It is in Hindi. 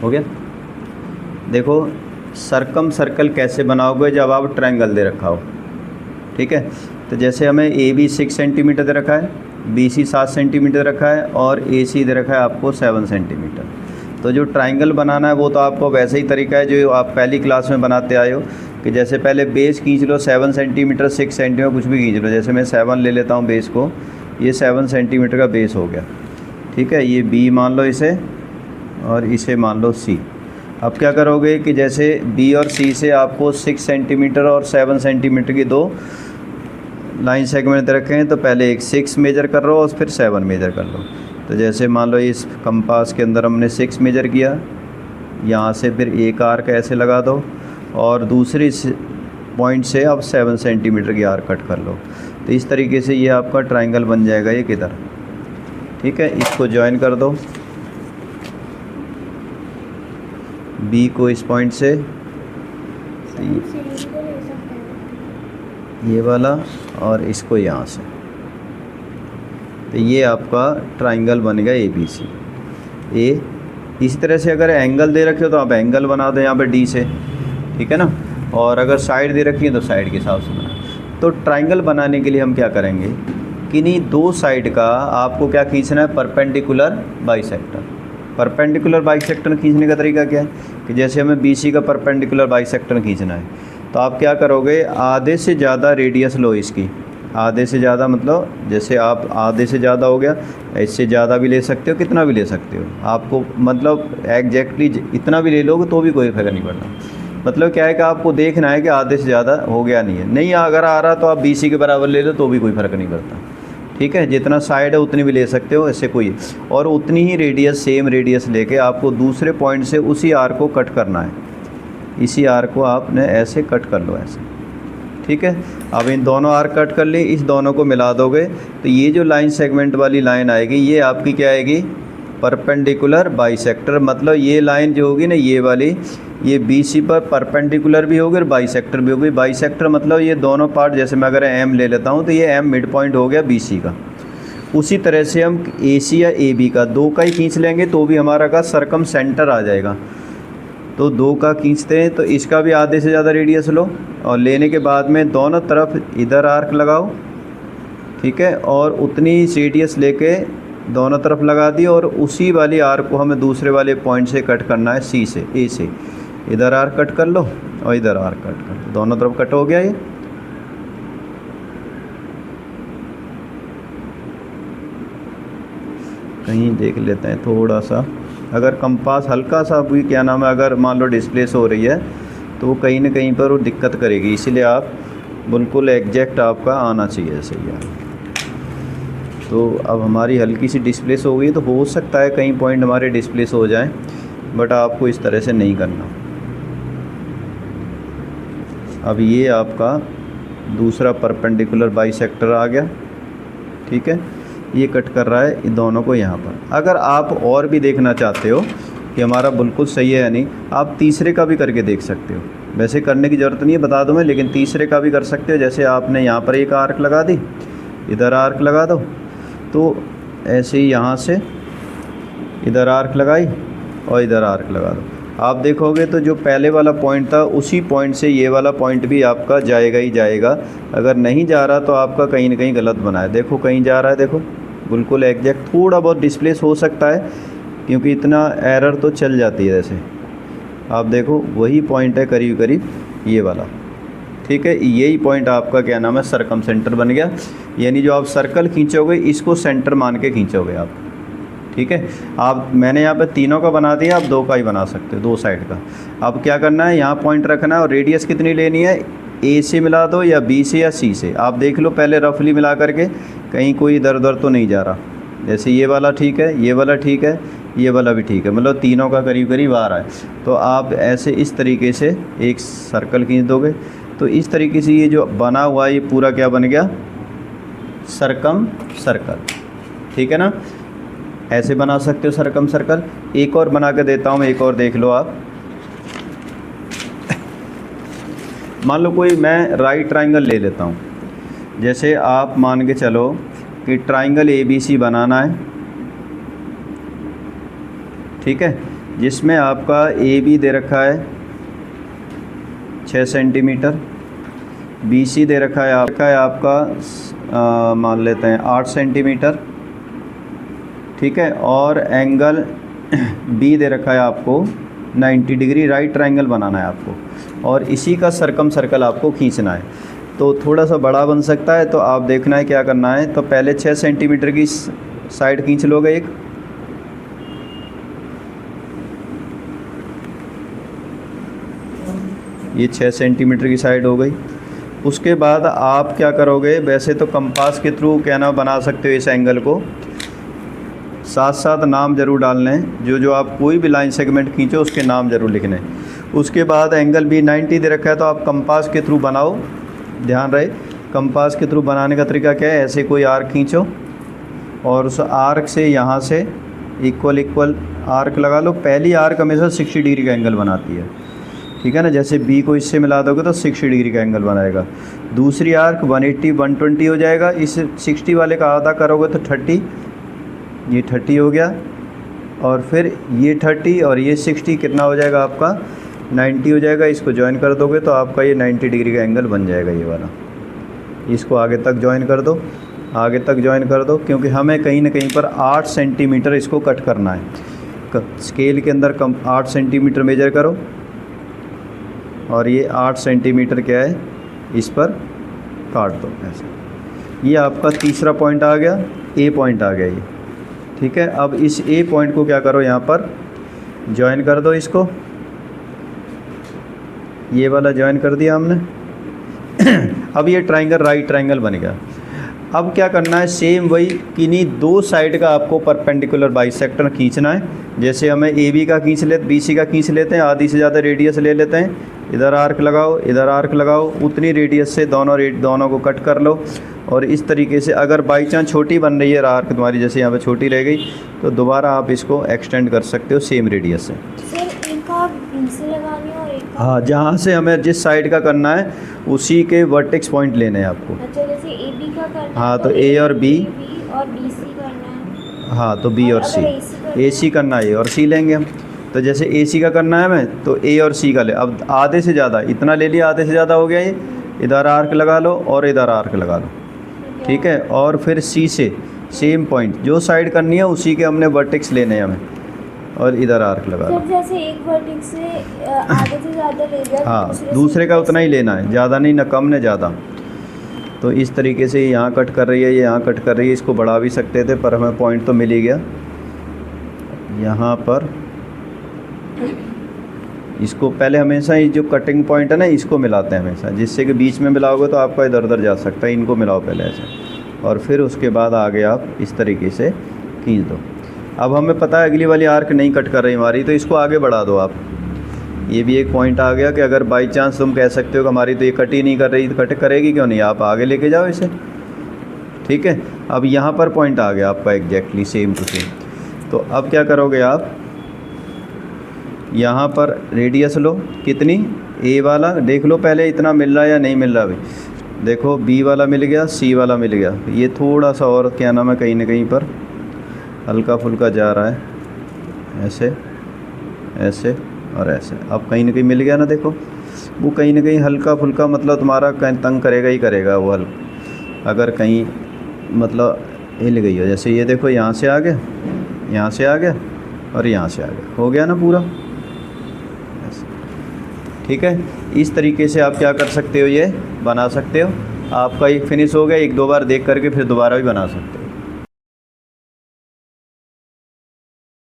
हो गया। देखो सरकम सर्कल कैसे बनाओगे जब आप ट्रायंगल दे रखा हो, ठीक है। तो जैसे हमें ए बी 6 सेंटीमीटर दे रखा है, बी सी 7 सेंटीमीटर रखा है और ए सी दे रखा है आपको 7 सेंटीमीटर। तो जो ट्रायंगल बनाना है वो तो आपको वैसे ही तरीका है जो आप पहली क्लास में बनाते आए हो कि जैसे पहले बेस खींच लो 7 सेंटीमीटर 6 सेंटीमीटर कुछ भी खींच लो। जैसे मैं 7 ले लेता हूँ बेस को, ये 7 सेंटीमीटर का बेस हो गया, ठीक है। ये बी मान लो इसे और इसे मान लो सी। अब क्या करोगे कि जैसे बी और सी से आपको 6 सेंटीमीटर और 7 सेंटीमीटर की दो लाइन सेगमेंट दे रखे हैं, तो पहले एक 6 मेजर कर लो और फिर 7 मेजर कर लो। तो जैसे मान लो इस कंपास के अंदर हमने 6 मेजर किया, यहाँ से फिर एक आर्क ऐसे लगा दो और दूसरी पॉइंट से आप 7 सेंटीमीटर की आर्क कट कर लो। तो इस तरीके से ये आपका ट्रायंगल बन जाएगा ये किधर, ठीक है। इसको ज्वाइन कर दो, बी को इस पॉइंट से ये वाला और इसको यहाँ से, तो ये आपका ट्रायंगल बनेगा ए बी सी ए। इसी तरह से अगर एंगल दे रखे हो तो आप एंगल बना दो यहाँ पे डी से, ठीक है ना। और अगर साइड दे रखी है तो साइड के हिसाब से बना। तो ट्रायंगल बनाने के लिए हम क्या करेंगे कि नहीं, दो साइड का आपको क्या खींचना है, परपेंडिकुलर बाइसेक्टर। परपेंडिकुलर बाइसेक्टर खींचने का तरीका क्या है कि जैसे हमें बी सी का परपेंडिकुलर बाइसेक्टर खींचना है, तो आप क्या करोगे, आधे से ज़्यादा रेडियस लो इसकी। आधे से ज़्यादा मतलब जैसे आप आधे से ज़्यादा हो गया, इससे ज़्यादा भी ले सकते हो, कितना भी ले सकते हो आपको, मतलब एग्जैक्टली इतना भी ले लोगे तो भी कोई फर्क नहीं पड़ता। मतलब क्या है कि आपको देखना है कि आधे से ज़्यादा हो गया नहीं है, नहीं अगर आ रहा तो आप बी सी के बराबर ले लो तो भी कोई फ़र्क नहीं पड़ता, ठीक है। जितना साइड है उतनी भी ले सकते हो, ऐसे कोई। और उतनी ही रेडियस, सेम रेडियस लेके आपको दूसरे पॉइंट से उसी आर को कट करना है। इसी आर को आपने ऐसे कट कर लो, ऐसे, ठीक है। अब इन दोनों आर कट कर ली, इस दोनों को मिला दोगे तो ये जो लाइन सेगमेंट वाली लाइन आएगी ये आपकी क्या आएगी, परपेंडिकुलर बाइसेक्टर। मतलब ये लाइन जो होगी ना ये वाली, ये बी सी पर परपेंडिकुलर भी होगी और बाइसेक्टर भी होगी। बाइसेक्टर मतलब ये दोनों पार्ट, जैसे मैं अगर एम ले लेता हूँ तो ये एम मिड पॉइंट हो गया बी सी का। उसी तरह से हम ए सी या ए बी का दो का ही खींच लेंगे तो भी हमारा का सरकम सेंटर आ जाएगा। तो दो का खींचते हैं तो इसका भी आधे से ज़्यादा रेडियस लो और लेने के बाद में दोनों तरफ इधर आर्क लगाओ, ठीक है। और उतनी रेडियस लेके दोनों तरफ लगा दी और उसी वाली आर्क को हमें दूसरे वाले पॉइंट से कट करना है, सी से, ए से। इधर आर्क कट कर लो और इधर आर्क कट कर लो, दोनों तरफ कट हो गया ये। कहीं देख लेते हैं थोड़ा सा, अगर कंपास हल्का सा भी क्या नाम है, अगर मान लो डिस्प्लेस हो रही है तो वो कहीं ना कहीं पर वो दिक्कत करेगी, इसीलिए आप बिल्कुल एग्जैक्ट आपका आना चाहिए सही है। तो अब हमारी हल्की सी डिस्प्लेस हो गई, तो हो सकता है कहीं पॉइंट हमारे डिस्प्लेस हो जाए, बट आपको इस तरह से नहीं करना। अब ये आपका दूसरा परपेंडिकुलर बाइसेक्टर आ गया, ठीक है। ये कट कर रहा है इन दोनों को यहाँ पर। अगर आप और भी देखना चाहते हो कि हमारा बिल्कुल सही है या नहीं, आप तीसरे का भी करके देख सकते हो। वैसे करने की ज़रूरत नहीं है, बता दूँ मैं, लेकिन तीसरे का भी कर सकते हो। जैसे आपने यहाँ पर एक आर्क लगा दी, इधर आर्क लगा दो, तो ऐसे ही यहाँ से इधर आर्क लगाई और इधर आर्क लगा दो। आप देखोगे तो जो पहले वाला पॉइंट था उसी पॉइंट से ये वाला पॉइंट भी आपका जाएगा ही जाएगा। अगर नहीं जा रहा तो आपका कहीं ना कहीं गलत बना है। देखो कहीं जा रहा है, देखो बिल्कुल एग्जैक्ट। थोड़ा बहुत डिस्प्लेस हो सकता है क्योंकि इतना एरर तो चल जाती है। जैसे आप देखो वही पॉइंट है करीब करीब ये वाला, ठीक है। यही पॉइंट आपका क्या नाम है, सरकम सेंटर बन गया। यानी जो आप सर्कल खींचोगे इसको सेंटर मान के खींचोगे आप, ठीक है। आप मैंने यहाँ पे तीनों का बना दिया, आप दो का ही बना सकते हो, दो साइड का। अब क्या करना है, यहाँ पॉइंट रखना है और रेडियस कितनी लेनी है, ए से मिला दो या बी से या सी से। आप देख लो पहले रफली मिला करके, कहीं कोई इधर उधर तो नहीं जा रहा। जैसे ये वाला ठीक है, ये वाला ठीक है, ये वाला भी ठीक है, मतलब तीनों का करीब करीब आ रहा है। तो आप ऐसे इस तरीके से एक सर्कल खींच दोगे तो इस तरीके से ये जो बना हुआ है ये पूरा क्या बन गया, सरकम सर्कल, ठीक है ना। ऐसे बना सकते हो सरकम सर्कल। एक और बना के देता हूँ, एक और देख लो आप। मान लो कोई मैं राइट ट्रायंगल ले लेता हूँ। जैसे आप मान के चलो कि ट्रायंगल ABC बनाना है, ठीक है। जिसमें आपका ए बी दे रखा है 6 सेंटीमीटर, बी सी दे रखा है आपका मान लेते हैं 8 सेंटीमीटर, ठीक है। और एंगल बी दे रखा है आपको 90 डिग्री, राइट ट्रायंगल बनाना है आपको, और इसी का सरकम सर्कल आपको खींचना है। तो थोड़ा सा बड़ा बन सकता है, तो आप देखना है क्या करना है। तो पहले 6 सेंटीमीटर की साइड खींच लोगे एक, ये 6 सेंटीमीटर की साइड हो गई। उसके बाद आप क्या करोगे, वैसे तो कंपास के थ्रू क्या ना बना सकते हो इस एंगल को, साथ साथ नाम ज़रूर डालने हैं, जो आप कोई भी लाइन सेगमेंट खींचो उसके नाम ज़रूर लिखने हैं। उसके बाद एंगल भी 90 दे रखा है, तो आप कंपास के थ्रू बनाओ, ध्यान रहे कंपास के थ्रू बनाने का तरीका क्या है। ऐसे कोई आर्क खींचो और उस आर्क से यहाँ से इक्वल आर्क लगा लो। पहली आर्क हमेशा 60 डिग्री का एंगल बनाती है, ठीक है ना। जैसे बी को इससे मिला दोगे तो 60 डिग्री का एंगल बनाएगा। दूसरी आर्क 180 120 हो जाएगा। इस 60 वाले का आधा करोगे तो 30, ये 30 हो गया, और फिर ये 30 और ये 60 कितना हो जाएगा आपका 90 हो जाएगा। इसको ज्वाइन कर दोगे तो आपका ये 90 डिग्री का एंगल बन जाएगा ये वाला। इसको आगे तक ज्वाइन कर दो, आगे तक ज्वाइन कर दो, क्योंकि हमें कहीं ना कहीं पर 8 सेंटीमीटर इसको कट करना है। स्केल के अंदर 8 सेंटीमीटर मेजर करो, और ये 8 सेंटीमीटर क्या है इस पर काट दो ऐसे। ये आपका तीसरा पॉइंट आ गया, ए पॉइंट आ गया ये, ठीक है। अब इस ए पॉइंट को क्या करो, यहाँ पर ज्वाइन कर दो इसको, ये वाला ज्वाइन कर दिया हमने। अब ये ट्रायंगल राइट ट्रायंगल बन गया। अब क्या करना है, सेम वही किन्हीं दो साइड का आपको परपेंडिकुलर बाइसेक्टर खींचना है। जैसे हमें ए बी का खींच लेते, बी सी का खींच लेते हैं, आधी से ज़्यादा रेडियस ले लेते हैं, इधर आर्क लगाओ, इधर आर्क लगाओ, उतनी रेडियस से दोनों को कट कर लो। और इस तरीके से अगर बाई चांस छोटी बन रही है आर्क तुम्हारी, जैसे यहाँ पे छोटी रह गई, तो दोबारा आप इसको एक्सटेंड कर सकते हो सेम रेडियस से। सर एक आप बी से लगानी है और एक हाँ, जहाँ से हमें जिस साइड का करना है उसी के वर्टेक्स पॉइंट लेने हैं आपको। अच्छा, जैसे ए बी का करना है हाँ, तो ए और बी, और बी सी करना है। हाँ तो बी और सी, ए सी करना है, ए और सी लेंगे हम। तो जैसे ए सी का करना है हमें, तो ए और सी का ले। अब आधे से ज़्यादा इतना ले लिया, आधे से ज़्यादा हो गया ये, इधर आर्क लगा लो और इधर आर्क लगा लो, ठीक है। और फिर सी से सेम पॉइंट जो साइड करनी है उसी के हमने वर्टेक्स लेने हैं हमें, और इधर आर्क लगा लो। सर जैसे एक वर्टेक्स से आधे से ज़्यादा ले लिया, हाँ, दूसरे का उतना ही लेना है, ज़्यादा नहीं, ना कम न ज़्यादा। तो इस तरीके से यहाँ कट कर रही है, ये यहाँ कट कर रही है। इसको बढ़ा भी सकते थे पर हमें पॉइंट तो मिल ही गया। यहाँ पर इसको पहले हमेशा ही जो कटिंग पॉइंट है ना, इसको मिलाते हैं हमेशा, जिससे कि बीच में मिलाओगे तो आपका इधर उधर जा सकता है। इनको मिलाओ पहले ऐसे, और फिर उसके बाद आगे आप इस तरीके से खींच दो। अब हमें पता है अगली वाली आर्क नहीं कट कर रही हमारी, तो इसको आगे बढ़ा दो आप। ये भी एक पॉइंट आ गया कि अगर बाई चांस तुम कह सकते हो कि हमारी तो ये कट ही नहीं कर रही, तो कट करेगी क्यों नहीं, आप आगे लेके जाओ इसे, ठीक है। अब यहाँ पर पॉइंट आ गया आपका एग्जैक्टली सेम टू सेम। तो अब क्या करोगे आप, यहाँ पर रेडियस लो, कितनी, ए वाला देख लो पहले इतना मिल रहा है या नहीं मिल रहा। अभी देखो बी वाला मिल गया, सी वाला मिल गया, ये थोड़ा सा और क्या नाम है कहीं ना कहीं पर हल्का फुल्का जा रहा है, ऐसे ऐसे और ऐसे। अब कहीं ना कहीं मिल गया ना, देखो वो कहीं ना कहीं हल्का फुल्का, मतलब तुम्हारा कहीं तंग करेगा ही करेगा वो अगर कहीं मतलब हिल गई हो। जैसे ये देखो यहाँ से आ गया, यहाँ से आ गया और यहाँ से आ गया, हो गया ना पूरा, ठीक है। इस तरीके से आप क्या कर सकते हो, ये बना सकते हो। आपका एक फिनिश हो गया, एक दो बार देख करके फिर दोबारा भी बना सकते हो।